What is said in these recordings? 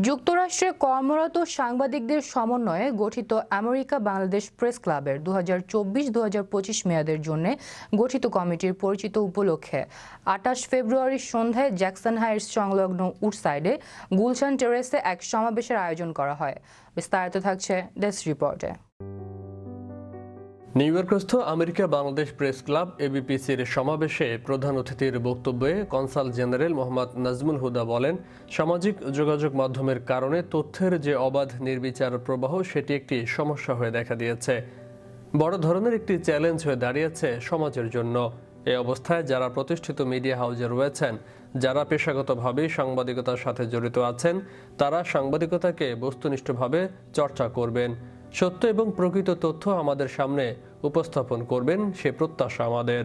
যুক্তরাষ্ট্রে কর্মরত সাংবাদিকদের সমন্বয়ে গঠিত আমেরিকা বাংলাদেশ প্রেস ক্লাবের 2024-2025 মেয়াদের জন্য গঠিত কমিটির পরিচিত উপলক্ষে 28 ফেব্রুয়ারি সন্ধ্যায় জ্যাকসন হাইটস সংলগ্ন উডসাইডে গুলশান টেরেসে এক সমাবেশের আয়োজন করা হয়। বিস্তারিত থাকছে ডেস্ক রিপোর্টে। নিউ ইয়র্কস্থ আমেরিকা বাংলাদেশ প্রেস ক্লাব এবিপিসির সমাবেশে প্রধান অতিথির বক্তব্যে কনসাল জেনারেল মোহাম্মদ নাজমুল হুদা বলেন, সামাজিক যোগাযোগ মাধ্যমের কারণে তথ্যের যে অবাধ নির্বিচার প্রবাহ সেটি একটি সমস্যা হয়ে দেখা দিয়েছে, বড় ধরনের একটি চ্যালেঞ্জ হয়ে দাঁড়িয়েছে সমাজের জন্য। এই অবস্থায় যারা প্রতিষ্ঠিত মিডিয়া হাউসে রয়েছেন, যারা পেশাগতভাবে সাংবাদিকতার সাথে জড়িত আছেন, তারা সাংবাদিকতাকে বস্তুনিষ্ঠভাবে চর্চা করবেন, সত্য এবং প্রকৃত তথ্য আমাদের সামনে উপস্থাপন করবেন, সে প্রত্যাশা আমাদের।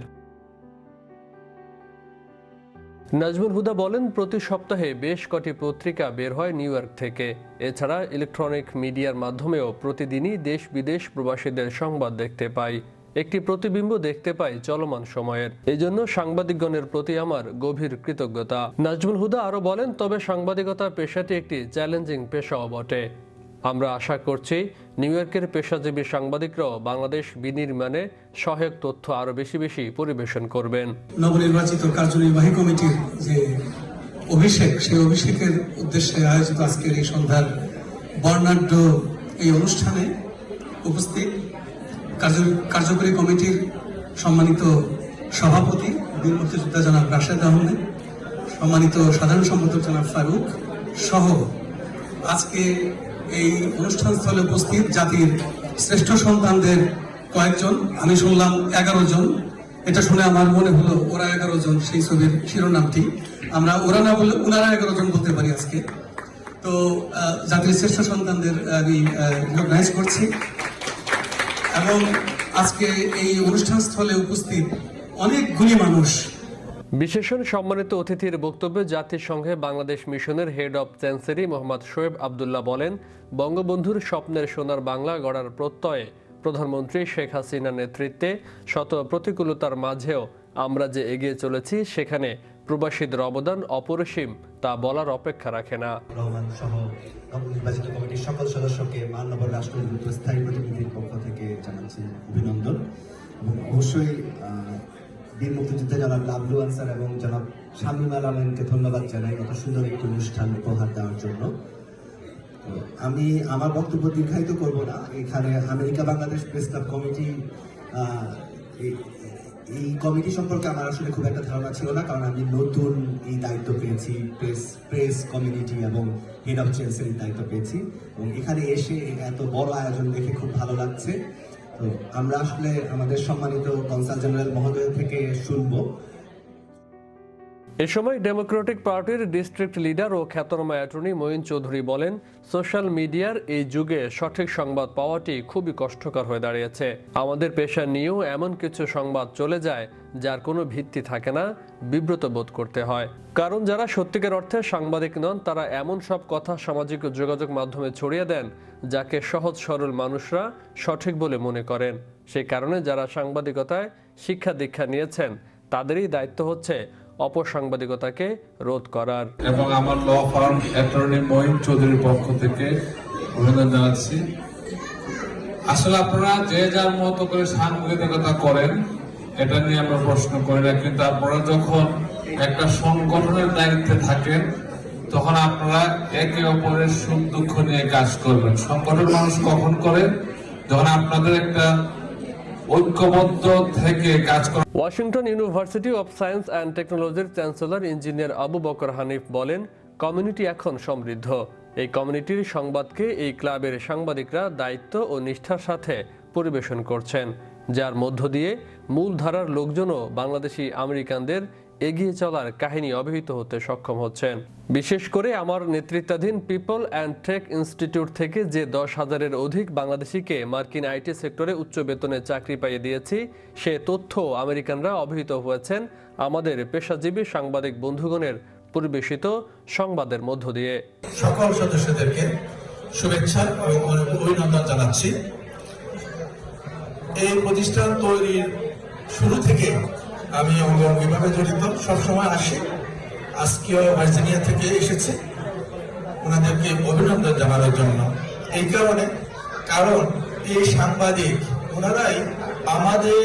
নাজমুল হুদা বলেন, প্রতি সপ্তাহে বেশ কটি পত্রিকা বের হয় নিউ ইয়র্ক থেকে। এছাড়া ইলেকট্রনিক মিডিয়ার মাধ্যমেও প্রতিদিনই দেশ বিদেশ প্রবাসীদের সংবাদ দেখতে পাই, একটি প্রতিবিম্ব দেখতে পাই চলমান সময়ের। এজন্য সাংবাদিকগণের প্রতি আমার গভীর কৃতজ্ঞতা। নাজমুল হুদা আরো বলেন, তবে সাংবাদিকতা পেশাটি একটি চ্যালেঞ্জিং পেশাও বটে। আমরা আশা করছি নিউ ইয়র্কের পেশাজীবী সাংবাদিকরাও বাংলাদেশ বিনির্মাণে সহায়ক তথ্য আরো বেশি বেশি পরিবেশন করবেন। নবনির্বাচিত কার্যনির্বাহী কমিটির যে অভিষেক, সেই অভিষেকের উদ্দেশ্যে আয়োজিত আজকের এই সন্ধ্যার বর্ণাঢ্য এই অনুষ্ঠানে উপস্থিত কার্যকরী কমিটির সম্মানিত সভাপতি বীর মুক্তিযোদ্ধা জনাব রাশেদ আহমেদ, সম্মানিত সাধারণ সম্পাদক জনাব ফারুক সহ আজকে এই অনুষ্ঠানস্থলে উপস্থিত জাতির শ্রেষ্ঠ সন্তানদের কয়েকজন, আমি শুনলাম 11 জন, এটা শুনে আমার মনে হলো ওরা 11 জন, সেই ছবির শিরোনামটি আমরা ওরা না বললে ওনারা 11 জন বলতে পারি আজকে। তো জাতির শ্রেষ্ঠ সন্তানদের আমি রিকগনাইজ করছি এবং আজকে এই অনুষ্ঠানস্থলে উপস্থিত অনেক গুণী মানুষ। বিশেষণ সম্মানিত অতিথির বক্তব্যে জাতিসংঘে বাংলাদেশ মিশনের হেড অব চ্যান্সেরি মোহাম্মদ শোয়েব আবদুল্লাহ বলেন, বঙ্গবন্ধুর স্বপ্নের সোনার বাংলা গড়ার প্রত্যয়ে প্রধানমন্ত্রী শেখ হাসিনার নেতৃত্বে শত প্রতিকূলতার মাঝেও আমরা যে এগিয়ে চলেছি, সেখানে প্রবাসীদের অবদান অপরিসীম, তা বলার অপেক্ষা রাখে না। রহমান সহ নবনির্বাচিত কমিটির সকল সদস্যকে মাননীয় রাষ্ট্রদূত স্থায়ী প্রতিনিধির পক্ষ থেকে জানাচ্ছি অভিনন্দন এবং অবশ্যই বীর মুক্তিযোদ্ধা জনাব লাভলু আনসার এবং জনাব শামীম আল আমিনকে ধন্যবাদ জানাই এত সুন্দর একটি অনুষ্ঠান উপহার দেওয়ার জন্য। আমি আমার বক্তব্য দীর্ঘায়িত করব না। এখানে America Bangladesh press club committee, এই কমিটি সম্পর্কে আমার আসলে খুব একটা ধারণা ছিল না, কারণ আমি নতুন এই দায়িত্ব পেয়েছি, প্রেস কমিউনিটি এবং হেড অফ চ্যান্সেলির দায়িত্ব পেয়েছি এবং এখানে এসে এত বড় আয়োজন দেখে খুব ভালো লাগছে। তো আমরা আসলে আমাদের সম্মানিত কনসাল জেনারেল মহোদয় থেকে শুনবো। এ সময় ডেমোক্রেটিক পার্টির ডিস্ট্রিক্ট লিডার ও খ্যাতনামা অ্যাটর্নি মঈন চৌধুরী বলেন, সোশ্যাল মিডিয়ার এই যুগে সঠিক সংবাদ পাওয়াটি খুবই কষ্টকর হয়ে দাঁড়িয়েছে। আমাদের পেশা নিয়েও এমন কিছু সংবাদ চলে যায় যার কোনো ভিত্তি থাকে না, বিব্রত বোধ করতে হয়। কারণ যারা সত্যিকার অর্থে সাংবাদিক নন, তারা এমন সব কথা সামাজিক যোগাযোগ মাধ্যমে ছড়িয়ে দেন যাকে সহজ সরল মানুষরা সঠিক বলে মনে করেন। সেই কারণে যারা সাংবাদিকতায় শিক্ষা দীক্ষা নিয়েছেন, তাদেরই দায়িত্ব হচ্ছে অপসাংবাদিকতাকে রোধ করার। এবং আমার ল ফার্ম অ্যাটর্নি মঈন চৌধুরীর পক্ষ থেকে অভিনন্দন জানাচ্ছি। আসলে আপনারা যে যার মতো করে সাংবাদিকতা করেন, এটা নিয়ে আমরা প্রশ্ন করি না, কিন্তু আপনারা যখন একটা সংগঠনের দায়িত্বে থাকেন, তখন আপনারা একে অপরের সুখ দুঃখ নিয়ে কাজ করবেন। সংগঠন মানুষ কখন করে, যখন আপনাদের একটা ঐক্যবদ্ধ থেকে কাজ করে। Washington university of science and টেকনোলজির চ্যান্সেলর ইঞ্জিনিয়ার আবু বকর হানিফ বলেন, কমিউনিটি এখন সমৃদ্ধ। এই কমিউনিটির সংবাদকে এই ক্লাবের সাংবাদিকরা দায়িত্ব ও নিষ্ঠার সাথে পরিবেশন করছেন, যার মধ্য দিয়ে মূলধারার লোকজনও বাংলাদেশি আমেরিকানদের এগিয়ে চলার কাহিনী অবহিত হতে সক্ষম হচ্ছেন। বিশেষ করে আমার নেতৃত্বাধীন পিপল অ্যান্ড টেক ইনস্টিটিউট থেকে যে 10,000-এর অধিক বাংলাদেশিকে মার্কিন আইটি সেক্টরে উচ্চ বেতনে চাকরি পাইয়ে দিয়েছি, সে তথ্য আমেরিকানরা অবহিত হয়েছেন আমাদের পেশাজীবী সাংবাদিক বন্ধুগণের পরিবেশিত সংবাদের মধ্য দিয়ে। সকল সদস্যদেরকে শুভেচ্ছা এবং অভিনন্দন জানাচ্ছি। এই প্রতিষ্ঠান তৈরির শুরু থেকে আমি অঙ্গভঙ্গিভাবে জড়িত, সবসময় আসি। আজকেও ভার্জিনিয়া থেকে এসেছে। ওনাদেরকে অভিনন্দন জানানোর জন্য। এই কারণ এই সাংবাদিক ওনারাই আমাদের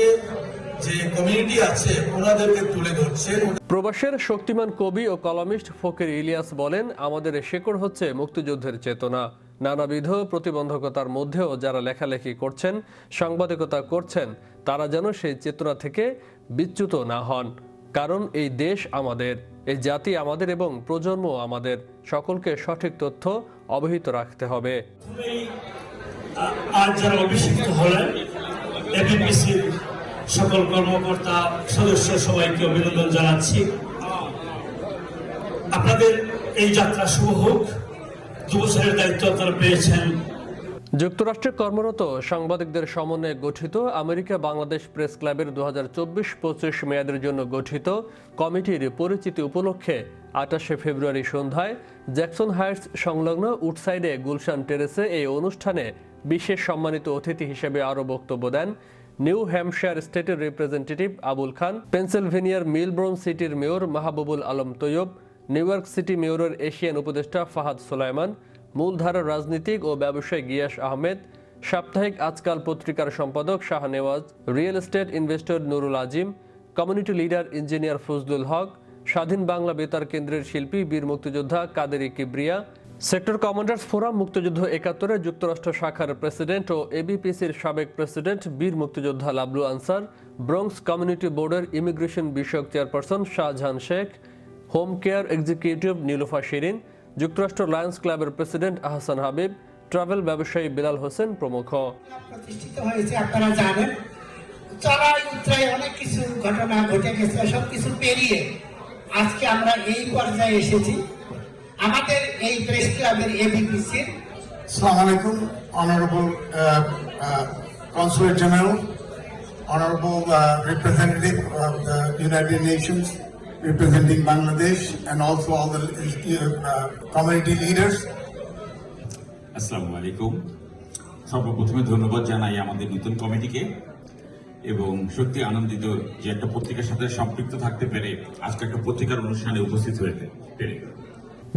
যে কমিউনিটি আছে ওনাদেরকে তুলে ধরছেন। প্রবাসের শক্তিমান কবি ও কলামিস্ট ফকির ইলিয়াস বলেন, আমাদের শেকড় হচ্ছে মুক্তিযুদ্ধের চেতনা। নানাবিধ প্রতিবন্ধকতার মধ্যেও যারা লেখালেখি করছেন, সাংবাদিকতা করছেন, তারা যেন সেই চেতনা থেকে বিচ্যুত না হন। কারণ এই দেশ আমাদের, এই জাতি আমাদের এবং প্রজন্ম আমাদের। সকলকে সঠিক তথ্য অবহিত রাখতে হবে। আজ যারা অভিষিক্ত হলেন, এবিপিসির সকল কর্মকর্তা সদস্য সবাইকে অভিনন্দন জানাচ্ছি। আপনাদের এই যাত্রা শুভ হোক। 2 বছরের দায়িত্ব আপনারা পেয়েছেন। যুক্তরাষ্ট্রে কর্মরত সাংবাদিকদের সমন্বয়ে গঠিত আমেরিকা বাংলাদেশ প্রেস ক্লাবের 2024-25 মেয়াদের জন্য গঠিত কমিটির পরিচিতি উপলক্ষে 28 ফেব্রুয়ারি সন্ধ্যায় জ্যাকসন হাইটস সংলগ্ন উডসাইডে গুলশান টেরেসে এই অনুষ্ঠানে বিশেষ সম্মানিত অতিথি হিসেবে আরও বক্তব্য দেন নিউ হ্যাম্পশায়ার স্টেটের রিপ্রেজেন্টেটিভ আবুল খান, পেনসিলভেনিয়ার মিলবোর্ন সিটির mayor Mahbubul Alam Taiyab, New York City মেয়রের এশিয়ান উপদেষ্টা ফাহাদ সুলাইমান, মূলধারার রাজনীতিক ও ব্যবসায়ী গিয়াস আহমেদ, সাপ্তাহিক আজকাল পত্রিকার সম্পাদক Shah Newaz, real estate investor Nurul Azim, community leader engineer Fazlul Haque, স্বাধীন বাংলা বেতার কেন্দ্রের শিল্পী বীর মুক্তিযোদ্ধা Kaderi Kibria, sector commanders forum মুক্তিযুদ্ধ 71-এর যুক্তরাষ্ট্র শাখার প্রেসিডেন্ট ও এবিপিসির সাবেক প্রেসিডেন্ট বীর মুক্তিযোদ্ধা লাবলু আনসার, ব্রঙ্কস কমিউনিটি বোর্ডের ইমিগ্রেশন বিষয়ক chairperson Shahjahan Sheikh, home care executive Nilufa Shirin, যুক্তরাষ্ট্র লায়ন্স ক্লাবের প্রেসিডেন্ট আহসান হাবিব, ট্রাভেল ব্যবসায়ী বিলাল হোসেন প্রমুখ। প্রতিষ্ঠিত হয়েছে আপনারা জানেন। চড়াই উতরাই অনেক কিছু ঘটনা ঘটে গেছে, সবকিছু পেরিয়ে আজকে আমরা এই পর্যায়ে এসেছি। আমাদের এই প্রেস ক্লাবের এবিপিসির Assalamu alaikum, Honorable Consulate General, Honorable Representative of the United Nations representing Bangladesh, and also all the community leaders. আসসালামু আলাইকুম। সর্বপ্রথমে ধন্যবাদ জানাই আমাদের নতুন কমিটিকে এবং সত্যি আনন্দিত যে একটা পত্রিকার সাথে সম্পৃক্ত থাকতে পেরে আজকে একটা পত্রিকার অনুষ্ঠানে উপস্থিত হতে পেরে।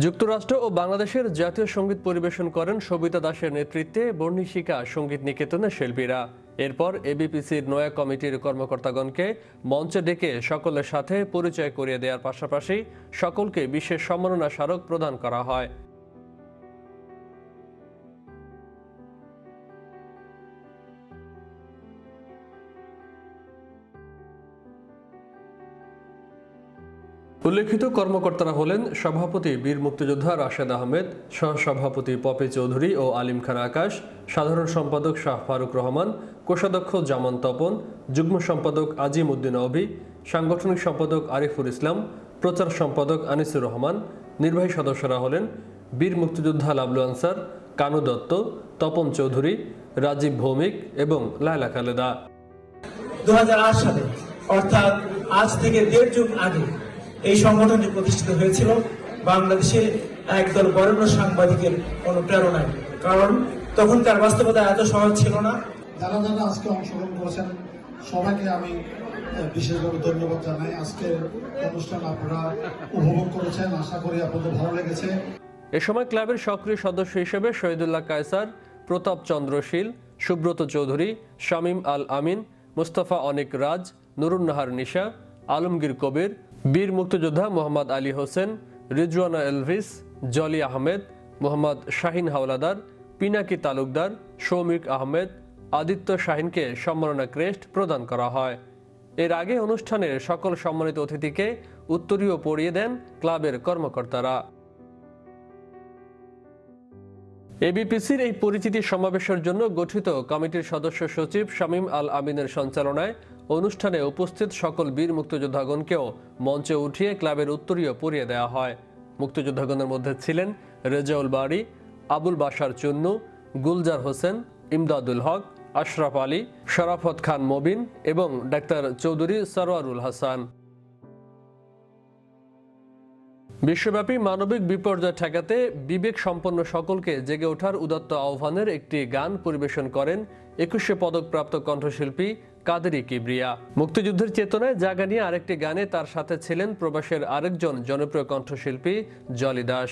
যুক্তরাষ্ট্র ও বাংলাদেশের জাতীয় সঙ্গীত পরিবেশন করেন সবিতা দাসের নেতৃত্বে বর্ণিশিকা সঙ্গীত নিকেতনের শিল্পীরা। এরপর এবিপিসির নয়া কমিটির কর্মকর্তাগণকে মঞ্চে ডেকে সকলের সাথে পরিচয় করিয়ে দেওয়ার পাশাপাশি সকলকে বিশেষ সম্মাননা স্মারক প্রদান করা হয়। উল্লেখিত কর্মকর্তারা হলেন সভাপতি বীর মুক্তিযোদ্ধা রাশেদ আহমেদ, সহসভাপতি পপি চৌধুরী ও আলিম খান আকাশ, সাধারণ সম্পাদক শাহ ফারুক রহমান, কোষাধ্যক্ষ জামান তপন, যুগ্ম সম্পাদক আজিম উদ্দিন অভি, সাংগঠনিক সম্পাদক আরিফুল ইসলাম, প্রচার সম্পাদক আনিসুর রহমান। নির্বাহী সদস্যরা হলেন বীর মুক্তিযোদ্ধা লাবলু আনসার, কানু দত্ত, তপন চৌধুরী, রাজীব ভৌমিক এবং লায়লা খালেদা। 2008 সালে অর্থাৎ আজ থেকে 1.5 যুগ আগে এই সংগঠনটি প্রতিষ্ঠিত হয়েছিল বাংলাদেশের একদল বরেণ্য সাংবাদিকের অনুপ্রেরণায়। কারণ তখনকার বাস্তবতা এত সহজ ছিল না। যারা যারা আজকে অংশগ্রহণ করেছেন সবাইকে আমি বিশেষভাবে ধন্যবাদ জানাই। আজকের অনুষ্ঠান আপনারা উপভোগ করেছেন, আশা করি আপনাদের ভালো লেগেছে। এ সময় ক্লাবের সক্রিয় সদস্য হিসেবে শহীদুল্লাহ কায়সার, প্রতাপ চন্দ্র শীল, সুব্রত চৌধুরী, শামীম আল আমিন, মুস্তাফা অনিক রাজ, নুরুন্নাহার নিশা, আলমগীর কবির, বীর মুক্তিযোদ্ধা মোহাম্মদ আলী হোসেন, রিজওয়ানা এলভিস, জলি আহমেদ, মোহাম্মদ শাহিন হাওলাদার, পিনাকি তালুকদার, সৌমিক আহমেদ, আদিত্য শাহিনকে সম্মাননা ক্রেস্ট প্রদান করা হয়। এর আগে অনুষ্ঠানের সকল সম্মানিত অতিথিকে উত্তরীয় পরিয়ে দেন ক্লাবের কর্মকর্তারা। এবিপিসির এই পরিচিতি সমাবেশের জন্য গঠিত কমিটির সদস্য সচিব শামীম আল আমিনের সঞ্চালনায় অনুষ্ঠানে উপস্থিত সকল বীর মুক্তিযোদ্ধাগণকেও মঞ্চে উঠিয়ে ক্লাবের উত্তরীয় পরিয়ে দেওয়া হয়। মুক্তিযোদ্ধাগণের মধ্যে ছিলেন রেজাউল বাড়ি, আবুল বাশার চুন্নু, গুলজার হোসেন, ইমদাদুল হক, আশরাফ আলী, শরাফত খান মবিন এবং ডাক্তার চৌধুরী সরওয়ারুল হাসান। বিশ্বব্যাপী মানবিক বিপর্যয় ঠেকাতে বিবেক সম্পন্ন সকলকে জেগে ওঠার উদাত্ত আহ্বানের একটি গান পরিবেশন করেন 21শে পদকপ্রাপ্ত কণ্ঠশিল্পী কাদেরী কিবরিয়া। মুক্তিযুদ্ধের চেতনায় জাগা নিয়ে আরেকটি গানে তার সাথে ছিলেন প্রবাসের আরেকজন জনপ্রিয় কণ্ঠশিল্পী জলি দাস।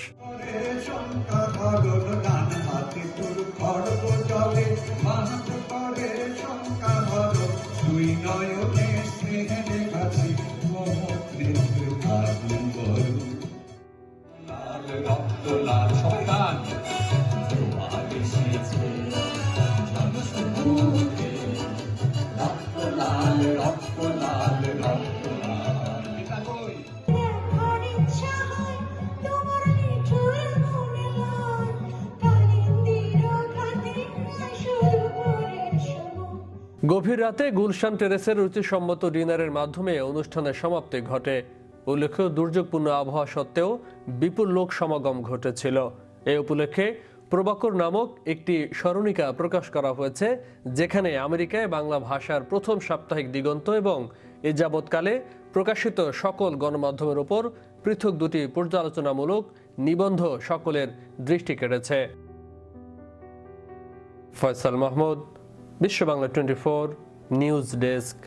গভীর রাতে গুলশান টেরেসের রুচিসম্মত ডিনারের মাধ্যমে অনুষ্ঠানের সমাপ্তি ঘটে। উল্লেখ্য, দুর্যোগপূর্ণ আবহাওয়া সত্ত্বেও বিপুল লোক সমাগম ঘটেছিল। এই উপলক্ষে প্রবাকর নামক একটি স্মরণিকা প্রকাশ করা হয়েছে, যেখানে আমেরিকায় বাংলা ভাষার প্রথম সাপ্তাহিক দিগন্ত এবং এ যাবৎকালে প্রকাশিত সকল গণমাধ্যমের ওপর পৃথক দুটি পর্যালোচনামূলক নিবন্ধ সকলের দৃষ্টি কেড়েছে। ফয়সাল মাহমুদ, বিশ্ব বাংলা 24 নিউজ ডেস্ক।